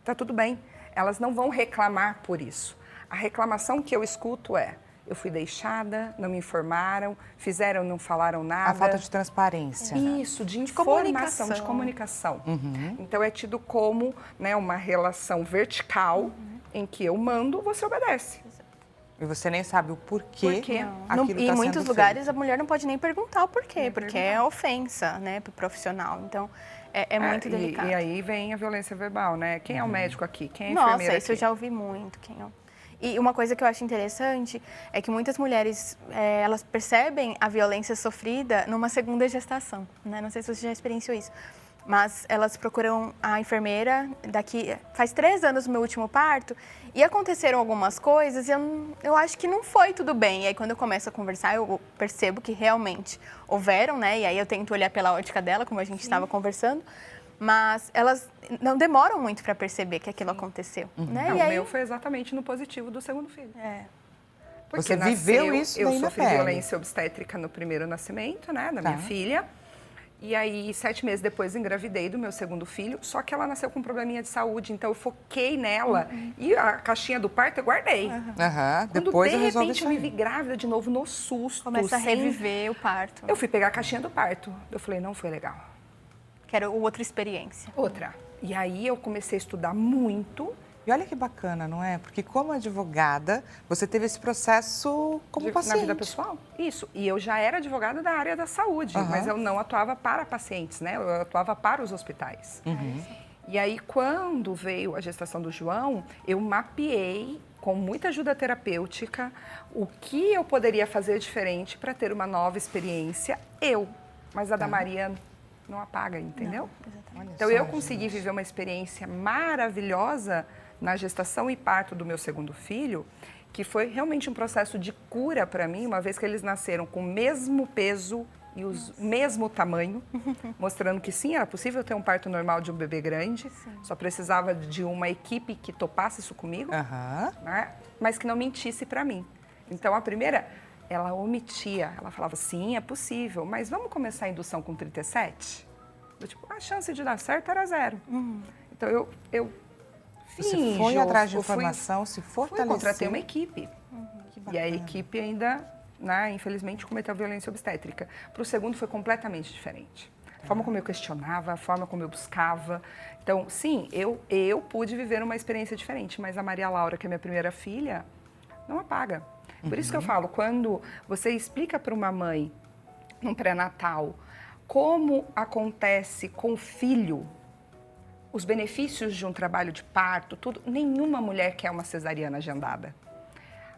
Tá tudo bem, elas não vão reclamar por isso. A reclamação que eu escuto eu fui deixada, não me informaram, fizeram, não falaram nada. A falta de transparência. Isso, de informação, de comunicação. Então é tido como, né, uma relação vertical em que eu mando, você obedece. E você nem sabe o porquê. E em muitos lugares a mulher não pode nem perguntar o porquê, porque é ofensa, né, para o profissional. Então é muito delicado. E aí vem a violência verbal, né? Quem é o médico aqui? Quem é a enfermeira Nossa, isso aqui? eu já ouvi muito. E uma coisa que eu acho interessante é que muitas mulheres, elas percebem a violência sofrida numa segunda gestação, né? Não sei se você já experienciou isso, mas elas procuram a enfermeira faz 3 anos do meu último parto e aconteceram algumas coisas e eu acho que não foi tudo bem. E aí quando eu começo a conversar, eu percebo que realmente houveram, né? E aí eu tento olhar pela ótica dela, como a gente estava conversando, mas elas não demoram muito para perceber que aquilo aconteceu, né? Não, e aí... O meu foi exatamente no positivo do segundo filho. Porque você viveu isso eu daí na sofri pele. violência obstétrica no primeiro nascimento, né, da minha filha. E aí, 7 meses depois, engravidei do meu segundo filho, só que ela nasceu com um probleminha de saúde, então eu foquei nela e a caixinha do parto eu guardei. Quando, Depois de eu resolvi repente, eu me vi grávida de novo no susto. Começa a reviver o parto. Eu fui pegar a caixinha do parto. Eu falei, não foi legal. Quero outra experiência. Outra. E aí eu comecei a estudar muito. E olha que bacana, não é? Porque como advogada, você teve esse processo como paciente. Na vida pessoal? Isso. E eu já era advogada da área da saúde, mas eu não atuava para pacientes, né? Eu atuava para os hospitais. E aí, quando veio a gestação do João, eu mapeei, com muita ajuda terapêutica, o que eu poderia fazer diferente para ter uma nova experiência, mas a da Maria não apaga, entendeu? Não, então, eu consegui viver uma experiência maravilhosa na gestação e parto do meu segundo filho, que foi realmente um processo de cura para mim, uma vez que eles nasceram com o mesmo peso e o mesmo tamanho, mostrando que sim, era possível ter um parto normal de um bebê grande, só precisava de uma equipe que topasse isso comigo, né? Mas que não mentisse para mim. Então, a primeira, ela omitia, ela falava, sim, é possível, mas vamos começar a indução com 37? A chance de dar certo era 0. Então, eu Você foi atrás de informação, se fortaleceu. Contratei uma equipe. E a equipe ainda, né, infelizmente, cometeu violência obstétrica. Para o segundo foi completamente diferente. A forma como eu questionava, a forma como eu buscava. Então, sim, eu pude viver uma experiência diferente, mas a Maria Laura, que é minha primeira filha, não apaga. Por isso que eu falo, quando você explica para uma mãe, num pré-natal, como acontece com o filho, os benefícios de um trabalho de parto, tudo, nenhuma mulher quer uma cesariana agendada.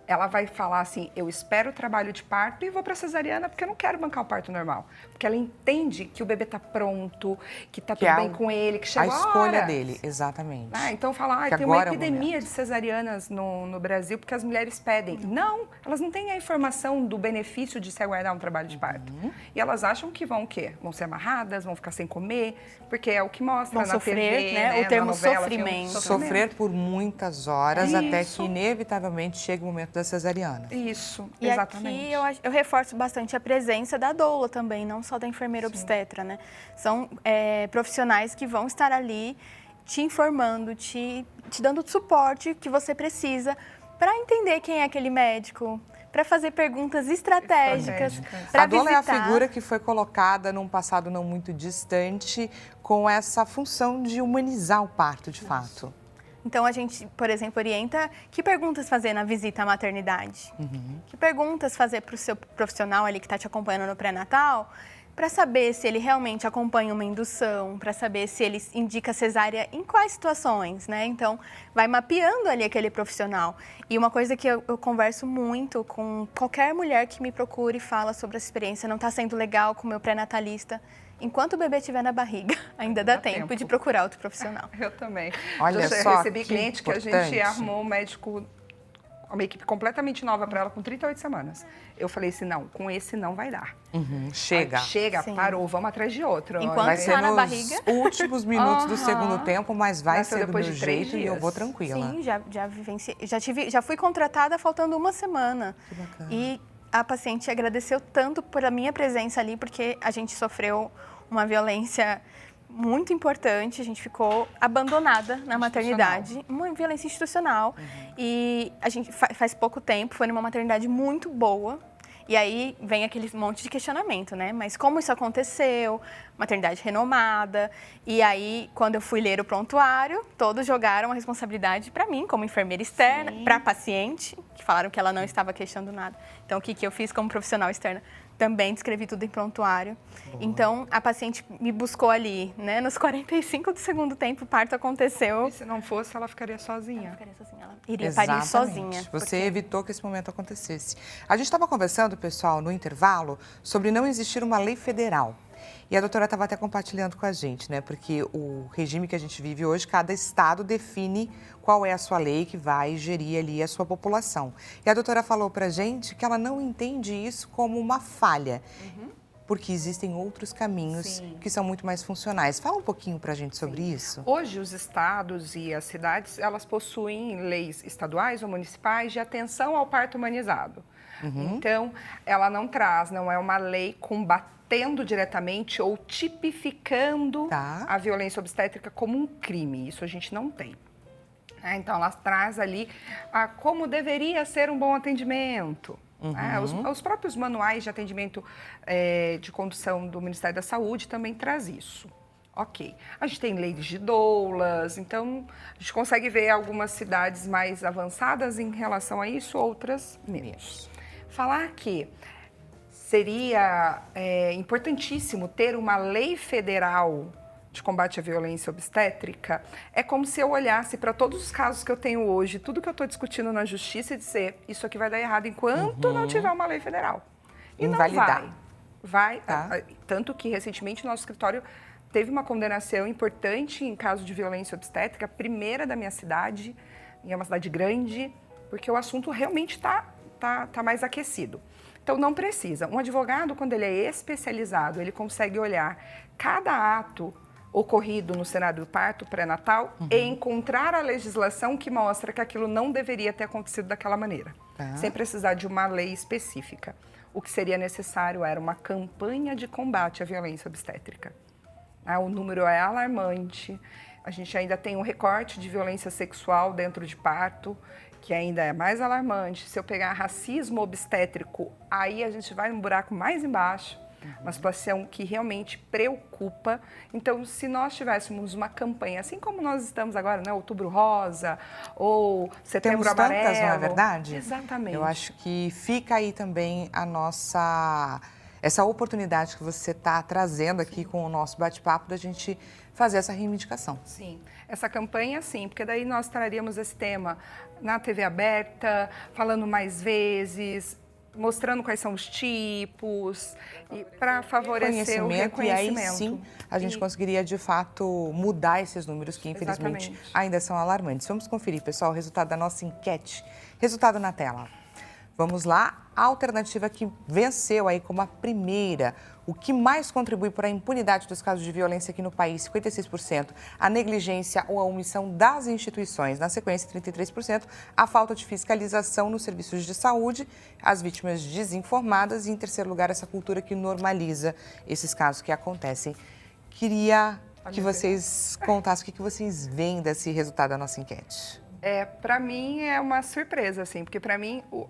Ela vai falar assim, eu espero o trabalho de parto e vou para a cesariana porque eu não quero bancar o parto normal. Porque ela entende que o bebê está pronto, que está tudo bem com ele, que chegou a hora. A escolha dele, exatamente. Então fala, tem uma epidemia de cesarianas no Brasil porque as mulheres pedem. Não, elas não têm a informação do benefício de se aguardar um trabalho de parto. E elas acham que vão o quê? Vão ser amarradas, vão ficar sem comer, porque é o que mostra vão na sofrer, TV, né? O termo novela, sofrimento. Sofrer por muitas horas até que Isso. inevitavelmente chegue o momento da cesariana. Isso, e exatamente. aqui eu reforço bastante a presença da doula também, não só da enfermeira obstetra, né? São profissionais que vão estar ali te informando, te dando o suporte que você precisa para entender quem é aquele médico, para fazer perguntas estratégicas. A doula é a figura que foi colocada num passado não muito distante com essa função de humanizar o parto, de fato. Então, a gente, por exemplo, orienta que perguntas fazer na visita à maternidade. Que perguntas fazer para o seu profissional ali que está te acompanhando no pré-natal, para saber se ele realmente acompanha uma indução, para saber se ele indica cesárea em quais situações, né? Então, vai mapeando ali aquele profissional. E uma coisa que eu converso muito com qualquer mulher que me procure e fala sobre a experiência, não está sendo legal com o meu pré-natalista. Enquanto o bebê estiver na barriga, ainda dá tempo de procurar outro profissional. Eu também. Olha só, eu recebi cliente que a gente armou um médico, uma equipe completamente nova para ela com 38 semanas. Eu falei assim, não, com esse não vai dar. Chega. Chega, parou, vamos atrás de outro. Enquanto vai ser na nos barriga. últimos minutos do segundo tempo, mas vai Nasceu ser do meu depois de 3 jeito e eu dias. vou tranquila. Sim, já vivenciei. Já fui contratada faltando uma semana. Que bacana. E a paciente agradeceu tanto pela minha presença ali, porque a gente sofreu uma violência muito importante, a gente ficou abandonada na maternidade, uma violência institucional. E a gente faz pouco tempo, foi numa maternidade muito boa. E aí vem aquele monte de questionamento, né? Mas como isso aconteceu? Maternidade renomada. E aí, quando eu fui ler o prontuário, todos jogaram a responsabilidade para mim, como enfermeira externa, para a paciente, que falaram que ela não estava questionando nada. Então, o que eu fiz como profissional externa? Também descrevi tudo em prontuário. Então, a paciente me buscou ali, né? Nos 45 do segundo tempo, o parto aconteceu. E se não fosse, ela ficaria sozinha. Ela ficaria sozinha, ela iria parir sozinha. Você evitou que esse momento acontecesse. A gente estava conversando, pessoal, no intervalo, sobre não existir uma lei federal. E a doutora estava até compartilhando com a gente, né? Porque o regime que a gente vive hoje, cada estado define qual é a sua lei que vai gerir ali a sua população. E a doutora falou para a gente que ela não entende isso como uma falha, porque existem outros caminhos que são muito mais funcionais. Fala um pouquinho para a gente sobre isso. Hoje, os estados e as cidades, elas possuem leis estaduais ou municipais de atenção ao parto humanizado. Então, ela não é uma lei combatendo diretamente ou tipificando a violência obstétrica como um crime. Isso a gente não tem. Então, ela traz ali como deveria ser um bom atendimento. Os próprios manuais de atendimento de condução do Ministério da Saúde também traz isso. Ok. A gente tem leis de doulas, então a gente consegue ver algumas cidades mais avançadas em relação a isso, outras menos. Falar que seria importantíssimo ter uma lei federal de combate à violência obstétrica é como se eu olhasse para todos os casos que eu tenho hoje, tudo que eu estou discutindo na justiça e dizer, isso aqui vai dar errado enquanto não tiver uma lei federal. E invalidar. não vai. Tanto que recentemente o nosso escritório teve uma condenação importante em caso de violência obstétrica, a primeira da minha cidade, e é uma cidade grande, porque o assunto realmente tá mais aquecido. Então, não precisa. Um advogado, quando ele é especializado, ele consegue olhar cada ato ocorrido no cenário do parto pré-natal e encontrar a legislação que mostra que aquilo não deveria ter acontecido daquela maneira, sem precisar de uma lei específica. O que seria necessário era uma campanha de combate à violência obstétrica. O número é alarmante, a gente ainda tem um recorte de violência sexual dentro de parto, que ainda é mais alarmante. Se eu pegar racismo obstétrico, aí a gente vai num buraco mais embaixo, uma situação que realmente preocupa. Então, se nós tivéssemos uma campanha, assim como nós estamos agora, né, Outubro Rosa ou Setembro Amarelo... Temos tantas, não é verdade? Exatamente. Eu acho que fica aí também essa oportunidade que você está trazendo aqui com o nosso bate-papo da gente fazer essa reivindicação. Sim, essa campanha sim, porque daí nós traríamos esse tema na TV aberta, falando mais vezes, mostrando quais são os tipos, e para favorecer o reconhecimento. E aí sim a gente conseguiria de fato mudar esses números que infelizmente ainda são alarmantes. Vamos conferir, pessoal, o resultado da nossa enquete. Resultado na tela. Vamos lá, a alternativa que venceu aí como a primeira, o que mais contribui para a impunidade dos casos de violência aqui no país, 56%, a negligência ou a omissão das instituições, na sequência 33%, a falta de fiscalização nos serviços de saúde, as vítimas desinformadas e, em terceiro lugar, essa cultura que normaliza esses casos que acontecem. Queria que vocês contassem o que vocês veem desse resultado da nossa enquete. Para mim é uma surpresa, assim, porque para mim o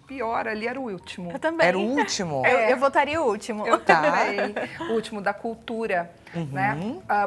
pior ali era o último. Eu também. Era o último? Eu votaria o último. Eu também. O último da cultura, né?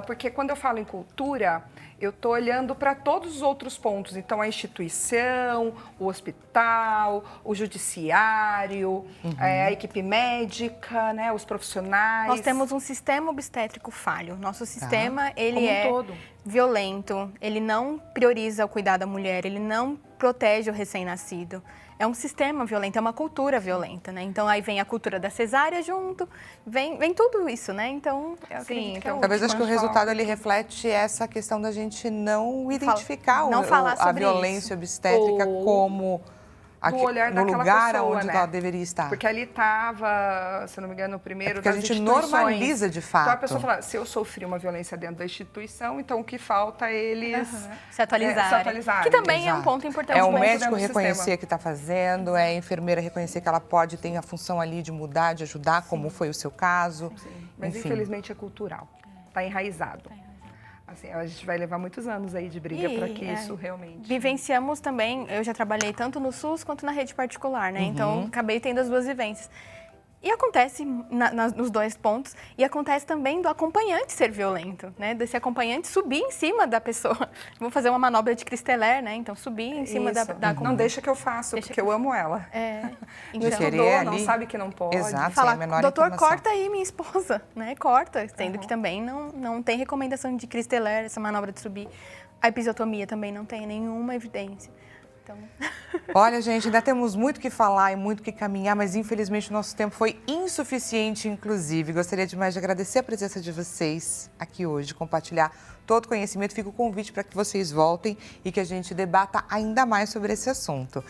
Porque quando eu falo em cultura, eu estou olhando para todos os outros pontos. Então, a instituição, o hospital, o judiciário, a equipe médica, né? Os profissionais. Nós temos um sistema obstétrico falho. Nosso sistema, ele Como um todo. Violento, ele não prioriza o cuidado da mulher, ele não protege o recém-nascido. É um sistema violento, é uma cultura violenta, né? Então, aí vem a cultura da cesárea junto, vem tudo isso, né? Então, eu acredito que é o talvez último. acho que o resultado ele reflete essa questão da gente não identificar a violência obstétrica como no olhar no daquela lugar pessoa, onde né? ela deveria estar. Porque ali estava, se não me engano, o primeiro porque a das gente instituições. normaliza de fato. Então a pessoa fala, se eu sofri uma violência dentro da instituição, então o que falta é eles se atualizarem. Que também é um ponto importante. É o médico reconhecer que está fazendo, é a enfermeira reconhecer que ela pode ter a função ali de mudar, de ajudar, como foi o seu caso. Mas enfim. infelizmente é cultural. Tá enraizado. Assim, a gente vai levar muitos anos aí de briga para que isso realmente... Vivenciamos também, eu já trabalhei tanto no SUS quanto na rede particular, né? Então, acabei tendo as duas vivências. E acontece nos dois pontos, e acontece também do acompanhante ser violento, né? Desse acompanhante subir em cima da pessoa. Vou fazer uma manobra de Cristeller, né? Então, subir em cima da acompanhante. Não deixa que eu faço, porque eu amo ela. Então, não estudou, não sabe que não pode. Exato, falar, doutor, informação. corta aí minha esposa, né? Corta, sendo que também não tem recomendação de Cristeller, essa manobra de subir. A episiotomia também não tem nenhuma evidência. Então... Olha, gente, ainda temos muito o que falar e muito o que caminhar, mas infelizmente o nosso tempo foi insuficiente, inclusive. Gostaria demais de agradecer a presença de vocês aqui hoje, compartilhar todo o conhecimento. Fica o convite para que vocês voltem e que a gente debata ainda mais sobre esse assunto.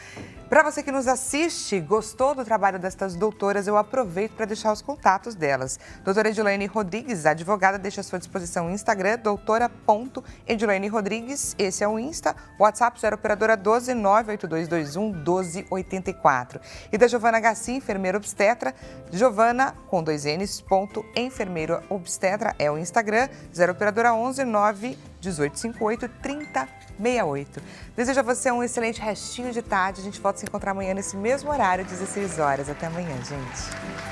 Para você que nos assiste, gostou do trabalho destas doutoras, eu aproveito para deixar os contatos delas. Doutora Edilene Rodrigues, advogada, deixa à sua disposição o Instagram, doutora.edilene Rodrigues, esse é o Insta, WhatsApp 0 operadora 12 98221 1284. E da Giovana Gassi, enfermeira obstetra, Giovana, com 2 N's, ponto, enfermeira obstetra, é o Instagram, 0 operadora 11 91858 3068. Desejo a você um excelente restinho de tarde. A gente volta a se encontrar amanhã nesse mesmo horário, 16 horas. Até amanhã, gente.